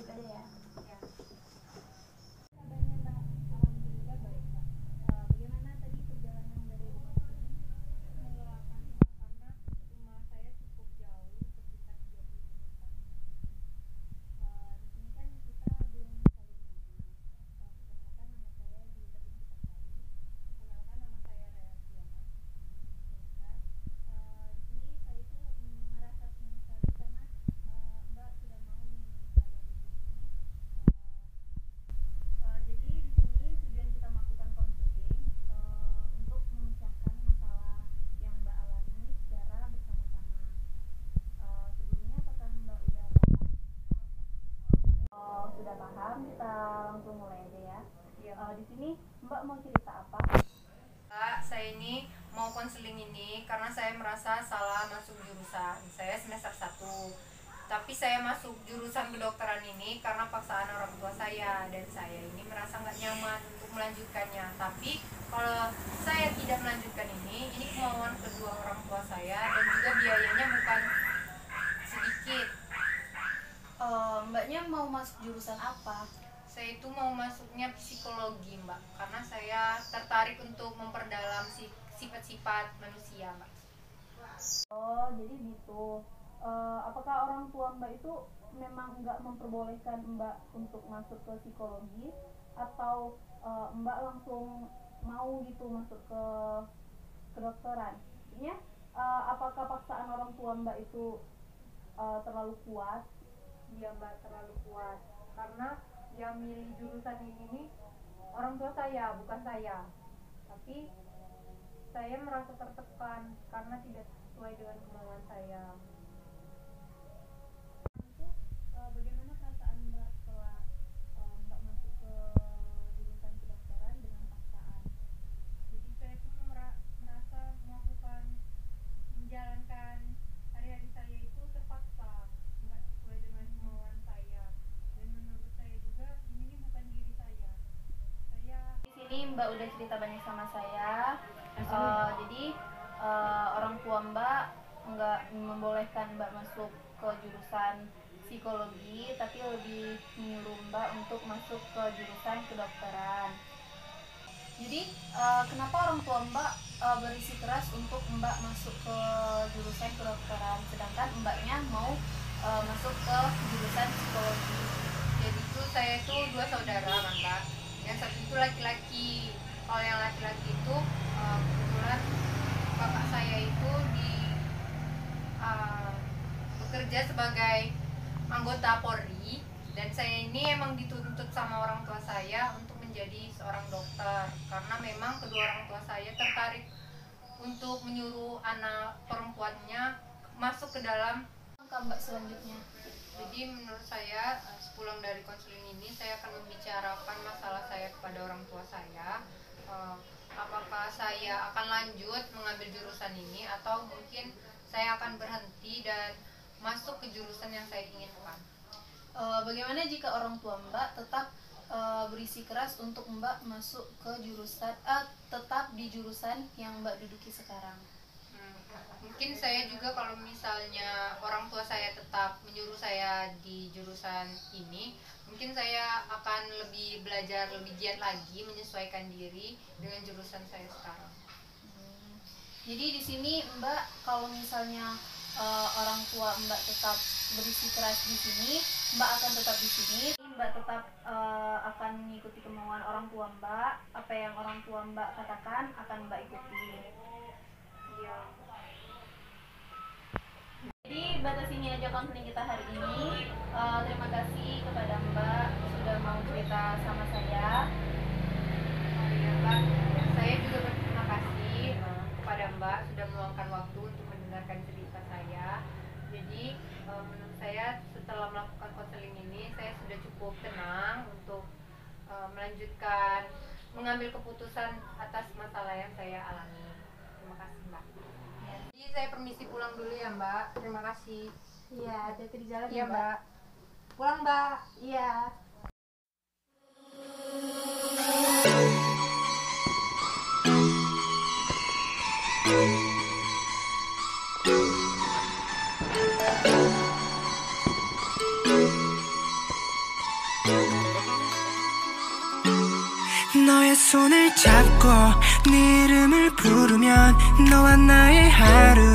juga deh ya. Ya. Kabarnya Mbak? Alhamdulillah baik Mbak. Bagaimana tadi perjalanan dari rumah ke sini? Melelahkan Mbak, karena rumah saya cukup jauh, sekitar 30 menitan. Di sini kan kita belum saling mengenal. Perkenalkan, nama saya Juwita binti Kasari. Perkenalkan, nama saya Reasiana. Baiklah. Di sini saya itu merasa senang sekali karena Mbak sudah mau menemani saya di sini. Jadi di sini tujuan kita melakukan konseling untuk memecahkan masalah yang Mbak alami secara bersama-sama. Sebelumnya apakah Mbak udah paham? Sudah paham, kita langsung mulai aja ya. Iya. Di sini Mbak mau cerita apa? Mbak, saya ini mau konseling ini karena saya merasa salah masuk jurusan. Saya semester 1. Tapi saya masuk jurusan kedokteran ini karena paksaan orang tua saya, dan saya ini merasa nggak nyaman untuk melanjutkannya. Tapi kalau saya tidak melanjutkan ini kemauan kedua orang tua saya, dan juga biayanya bukan sedikit. Mbaknya mau masuk jurusan apa? Saya itu mau masuknya psikologi, Mbak, karena saya tertarik untuk memperdalam sifat-sifat manusia, Mbak. Oh, jadi gitu. Apakah orang tua Mbak itu memang nggak memperbolehkan Mbak untuk masuk ke psikologi, atau Mbak langsung mau gitu masuk ke kedokteran? Artinya, apakah paksaan orang tua Mbak itu terlalu kuat? Dia Mbak terlalu kuat, karena yang milih jurusan ini nih orang tua saya, bukan saya. Tapi saya merasa tertekan karena tidak sesuai dengan kemauan saya. Itu bagaimana perasaan Mbak setelah Mbak masuk ke jurusan kedokteran dengan paksaan? Jadi saya pun merasa menjalankan hari-hari saya itu terpaksa, nggak sesuai dengan kemauan saya. Dan menurut saya juga ini bukan diri saya. Di sini Mbak udah cerita banyak sama saya. Jadi orang tua Mbak nggak membolehkan Mbak masuk ke jurusan psikologi, tapi lebih menyuruh Mbak untuk masuk ke jurusan kedokteran. Jadi kenapa orang tua Mbak berisi keras untuk Mbak masuk ke jurusan kedokteran, sedangkan Mbaknya mau masuk ke jurusan psikologi? Jadi itu saya itu 2 saudara kan, Mbak. Yang satu itu laki-laki. Kalau yang laki-laki itu kebetulan kakak saya itu bekerja sebagai anggota Polri, dan saya ini emang dituntut sama orang tua saya untuk menjadi seorang dokter, karena memang kedua orang tua saya tertarik untuk menyuruh anak perempuannya masuk ke dalam. Langkah Mbak selanjutnya? Jadi menurut saya sepulang dari konseling ini saya akan membicarakan masalah saya kepada orang tua saya. Apakah saya akan lanjut mengambil jurusan ini, atau mungkin saya akan berhenti dan masuk ke jurusan yang saya inginkan. Bagaimana jika orang tua Mbak tetap berisi keras untuk Mbak masuk ke jurusan tetap di jurusan yang Mbak duduki sekarang? Mungkin saya juga, kalau misalnya orang tua saya tetap menyuruh saya di jurusan ini, mungkin saya akan belajar lebih giat lagi, menyesuaikan diri dengan jurusan saya sekarang. Jadi di sini Mbak, kalau misalnya orang tua Mbak tetap berisi keras di sini, Mbak akan tetap di sini. Mbak tetap akan mengikuti kemauan orang tua Mbak. Apa yang orang tua Mbak katakan akan Mbak ikuti. Iya. Jadi batas ini aja konseling kita hari ini. Terima kasih kepada Mbak sudah mau cerita sama saya. Iya, Mbak. Saya juga berterima kasih kepada Mbak sudah meluangkan waktu untuk mendengarkan cerita saya. Jadi menurut saya setelah melakukan konseling ini, saya sudah cukup tenang untuk mengambil keputusan atas masalah yang saya alami. Terima kasih, Mbak. Jadi saya permisi pulang dulu ya, Mbak. Terima kasih. Iya, hati-hati di jalan Iya, Mbak. Pulang, Mbak. Iya. 너의 손을 잡고 네 이름을 부르면 너와 나의 하루는